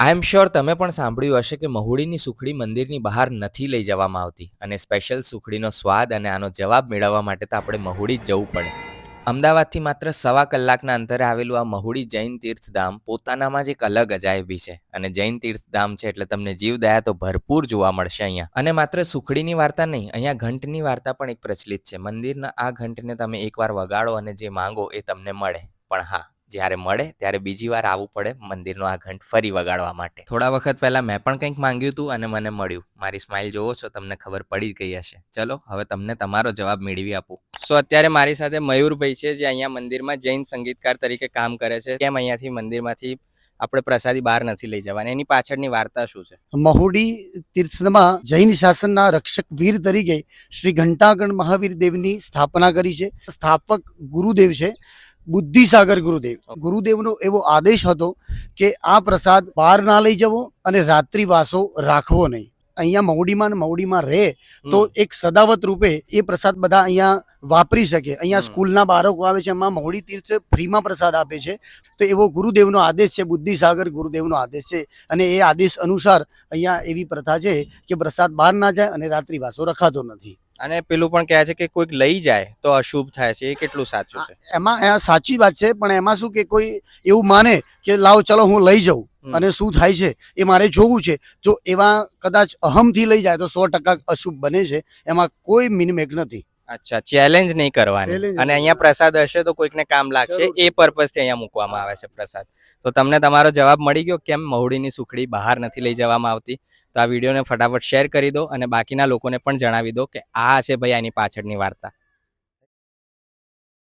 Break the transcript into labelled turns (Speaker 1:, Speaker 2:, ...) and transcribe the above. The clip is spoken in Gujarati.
Speaker 1: આઈ એમ શ્યોર તમે પણ સાંભળ્યું હશે કે મહુડીની સુખડી મંદિરની બહાર નથી લઈ જવામાં આવતી અને સ્પેશિયલ સુખડીનો સ્વાદ અને આનો જવાબ મેળવવા માટે તો આપણે મહુડી જ જવું પડે. અમદાવાદથી માત્ર સવા કલાકના અંતરે આવેલું આ મહુડી જૈન તીર્થધામ પોતાનામાં જ એક અલગ અજાયબી છે અને જૈન તીર્થધામ છે એટલે તમને જીવદયા તો ભરપૂર જોવા મળશે અહીંયા. અને માત્ર સુખડીની વાર્તા નહીં, અહીંયા ઘંટની વાર્તા પણ એક પ્રચલિત છે. મંદિરના આ ઘંટને તમે એકવાર વગાડો અને જે માંગો એ તમને મળે. પણ હા, જ્યારે મળે ત્યારે બીજી વાર આવવું પડે મંદિરનો આ ઘંટ ફરી વગાડવા માટે. થોડા વખત પહેલા મેં પણ કંઈક માંગ્યું હતું અને મને મળ્યું. મારી સ્માઇલ જોવો છો, તમને ખબર પડી ગઈ હશે. ચલો હવે તમને તમારો જવાબ મેળવી આપું. સો અત્યારે મારી સાથે મયુરભાઈ છે જે અહીંયા મંદિરમાં જૈન સંગીતકાર તરીકે કામ કરે છે. કેમ અહીંયાથી મંદિરમાંથી આપણે પ્રસાદી બહાર નથી લઈ જવાની, એની પાછળની વાર્તા શું છે?
Speaker 2: મહુડી તીર્થમાં જૈન શાસનના રક્ષક વીર તરીકે શ્રી ઘંટાગણ મહાવીર દેવની સ્થાપના કરી છે. સ્થાપક ગુરુદેવ છે બુદ્ધિસાગર ગુરુદેવ. ગુરુદેવનો એવો આદેશ હતો કે આ પ્રસાદ બહાર ના લઈ જવો અને રાત્રિવાસો રાખવો નહીં. અહીંયા મહુડીમાં રહે તો એક સદાવત રૂપે એ પ્રસાદ બધા અહીંયા વાપરી શકે. અહીંયા સ્કૂલના બાળકો આવે છે, એમાં મહુડી તીર્થ ફ્રીમાં પ્રસાદ આપે છે. તો એવો ગુરુદેવનો આદેશ છે, બુદ્ધિસાગર ગુરુદેવનો આદેશ છે અને એ આદેશ અનુસાર અહીંયા એવી પ્રથા છે કે પ્રસાદ બહાર ના જાય અને રાત્રિવાસો રખાતો નથી.
Speaker 1: અને પેલું પણ કહે છે કે કોઈક લઈ જાય તો અશુભ થાય છે, એ કેટલું સાચું છે?
Speaker 2: એમાં સાચી વાત છે, પણ એમાં શું કે કોઈ એવું માને કે લાવ ચલો હું લઈ જાઉં અને શું થાય છે એ મારે જોવું છે. જો એવા કદાચ અહમથી લઈ જાય તો 100% અશુભ બને છે. એમાં કોઈ મિનિમેક નથી.
Speaker 1: અચ્છા, ચેલેન્જ નહીં કરવાની. અને અહીંયા પ્રસાદ હશે તો કોઈકને કામ લાગશે, એ પર્પઝથી અહીંયા મૂકવામાં આવે છે પ્રસાદ. તો તમને તમારો જવાબ મળી ગયો કેમ મહુડીની સુખડી બહાર નથી લઈ જવામાં આવતી. તો આ વિડીયોને ફટાફટ શેર કરી દો અને બાકીના લોકોને પણ જણાવી દો કે આ છે ભાઈ આની પાછળની વાર્તા.